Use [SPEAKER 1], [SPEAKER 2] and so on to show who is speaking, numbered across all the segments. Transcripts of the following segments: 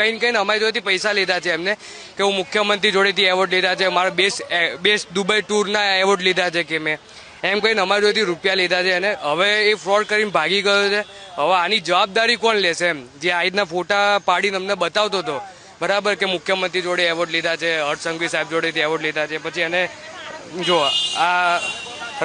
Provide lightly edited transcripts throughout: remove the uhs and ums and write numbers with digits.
[SPEAKER 1] કઈ કઈ અમારી જોડેથી પૈસા લીધા છે એમને કે હું મુખ્યમંત્રી જોડેથી એવોર્ડ લીધા છે, મારા બેસ્ટ દુબઈ ટૂરના એવોર્ડ લીધા છે કે મેં એમ કહીને અમારી જોડેથી રૂપિયા લીધા છે અને હવે એ ફ્રોડ કરીને ભાગી ગયો છે. હવે આની જવાબદારી કોણ લેશે એમ? જે આ રીતના ફોટા પાડીને અમને બતાવતો હતો બરાબર કે મુખ્યમંત્રી જોડે એવોર્ડ લીધા છે, હર્ષ સંઘવી સાહેબ જોડેથી એવોર્ડ લીધા છે, પછી એને જો આ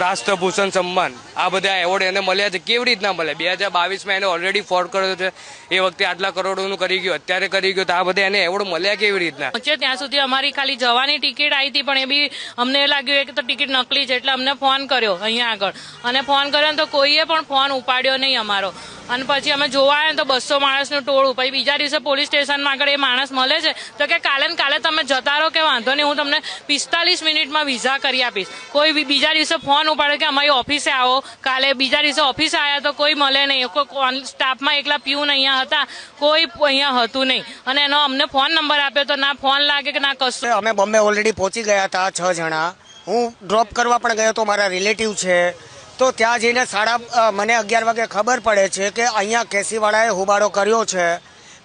[SPEAKER 1] રાષ્ટ્રભૂષણ સન્માન આ બધા એવોર્ડ એને મળ્યા છે. કેવી રીતના મળે? 2022માં એને ઓલરેડી ફ્રોડ કર્યો છે, એ વખતે આટલા કરોડોનું કરી ગયો, અત્યારે કરી ગયો, તો આ બધા એને એવોર્ડ મળ્યા કેવી રીતના?
[SPEAKER 2] ત્યાં સુધી અમારી ખાલી જવાની ટિકિટ આવી હતી, પણ એ બી અમને લાગ્યું કે તો ટિકિટ નકલી છે, એટલે અમને ફોન કર્યો અહીંયા આગળ, અને ફોન કર્યો ને તો કોઈએ પણ ફોન ઉપાડ્યો નહીં અમારો. અને પછી અમે જોવા આવ્યા તો 200 માણસનું ટોળું. પછી બીજા દિવસે પોલીસ સ્ટેશનમાં આગળ એ માણસ મળે છે તો કે કાલે ને કાલે તમે જતા રહો, કે વાંધો નહીં, હું તમને 45 મિનિટમાં વિઝા કરી આપીશ. કોઈ બીજા દિવસે ફોન ઉપાડે કે અમારી ઓફિસે આવો. કાલે બીજા દિવસે ઓફિસે આવ્યા તો કોઈ મળે નહીં, કોઈ સ્ટાફમાં એકલા પ્યુન અહીંયા હતા, કોઈ અહીંયા હતું નહીં. અને એનો અમને ફોન નંબર આપ્યો તો ના ફોન લાગે કે ના કશું.
[SPEAKER 3] અમે બોમ્બે ઓલરેડી પહોંચી ગયા હતા 6 જણા. હું ડ્રોપ કરવા પણ ગયો તો, મારા રિલેટિવ છે. તો ત્યાં જઈને મને 11 વાગે ખબર પડે છે કે અહીંયા કેસીવાળાએ હુબાડો કર્યો છે,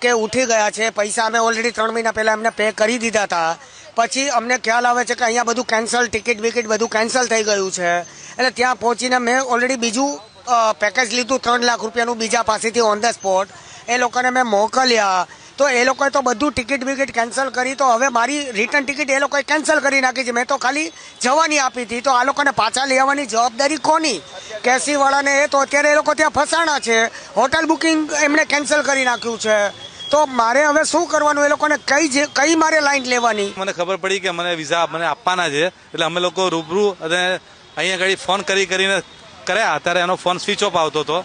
[SPEAKER 3] કે ઉઠી ગયા છે. પૈસા અમે ઓલરેડી 3 મહિના પહેલાં એમને પે કરી દીધા હતા. પછી અમને ખ્યાલ આવે છે કે અહીંયા બધું કેન્સલ, ટિકિટ વિકિટ બધું કેન્સલ થઈ ગયું છે. એટલે ત્યાં પહોંચીને મેં ઓલરેડી બીજું પેકેજ લીધું 3 લાખ રૂપિયાનું બીજા પાસેથી ઓન ધ સ્પોટ. એ લોકોને મેં મોકલ્યા તો એ લોકોએ તો બધું ટિકિટ વિકિટ કેન્સલ કરી. તો હવે મારી રિટર્ન ટિકિટ એ લોકોએ કેન્સલ કરી નાખી છે. મેં તો ખાલી જવાની આપી હતી. તો આ લોકોને પાછા લેવાની જવાબદારી કોની? કેસીવાળાને. એ તો અત્યારે એ લોકો ત્યાં ફસાણા છે. હોટલ બુકિંગ એમણે કેન્સલ કરી નાખ્યું છે. તો મારે હવે શું કરવાનું? એ લોકોને કઈ મારે લાઈન લેવાની?
[SPEAKER 4] મને ખબર પડી કે મને વિઝા મને આપવાના છે, એટલે અમે લોકો રૂબરૂ અને અહીંયા આગળ ફોન કરીને કર્યા. અત્યારે એનો ફોન સ્વિચ ઓફ આવતો હતો.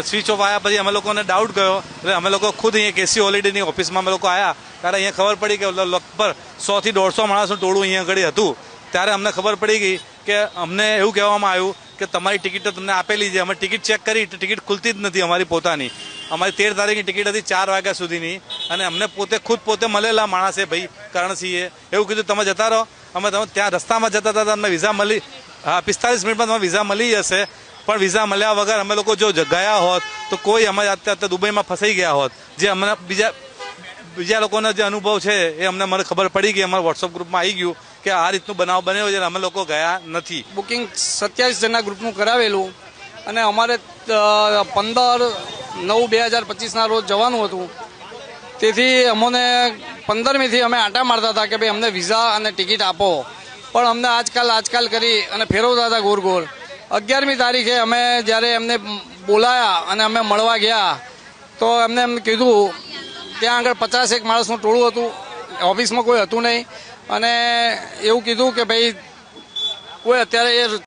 [SPEAKER 4] સ્વિચ ઓફ આવ્યા પછી અમે લોકોને ડાઉટ ગયો, એટલે અમે લોકો ખુદ અહીંયા કેસી હોલિડેની ઓફિસમાં અમે લોકો આવ્યા. ત્યારે અહીંયા ખબર પડી કે લગભગ 100 થી 150 માણસનું ટોળું અહીંયા આગળ હતું. ત્યારે અમને ખબર પડી ગઈ કે અમને એવું કહેવામાં આવ્યું કે તમારી ટિકિટ તો તમને આપેલી છે. અમે ટિકિટ ચેક કરી, ટિકિટ ખુલતી જ નથી અમારી પોતાની. અમારી 13 તારીખની ટિકિટ હતી 4 વાગ્યા સુધીની. અને અમને પોતે મળેલા માણસે ભાઈ કરણસિંહે એવું કીધું તમે જતા રહો, અમે તમે ત્યાં રસ્તામાં જતા હતા, તમને વિઝા મળી, હા 45 મિનિટમાં તમને વિઝા મળી જશે. પણ વિઝા મળ્યા વગર અમે લોકો જો ગયા હોત તો કોઈ અમે અત્યારે દુબઈમાં ફસાઈ ગયા હોત. જે અમને બીજા લોકોનો જે અનુભવ છે એ મને ખબર પડી ગઈ, અમારા વોટ્સઅપ ગ્રુપમાં આવી ગયું કે આ રીતનું બનાવ બન્યો છે. અમે લોકો ગયા નથી.
[SPEAKER 5] બુકિંગ 27 જણના ગ્રુપનું કરાવેલું અને અમારે 15/9/2025ના રોજ જવાનું હતું. તેથી અમને 15મીથી અમે આંટા મારતા હતા કે ભાઈ અમને વિઝા અને ટિકિટ આપો, પણ અમને આજકાલ કરી અને ફેરવતા હતા ગોળ ગોળ. 11મી તારીખે અમે જ્યારે એમને બોલાયા અને અમે મળવા ગયા તો એમને એમ કીધું, ત્યાં આગળ 51 માણસનું ટોળું હતું, ઓફિસમાં કોઈ હતું નહીં. અને એવું કીધું કે ભાઈ કોઈ અત્યારે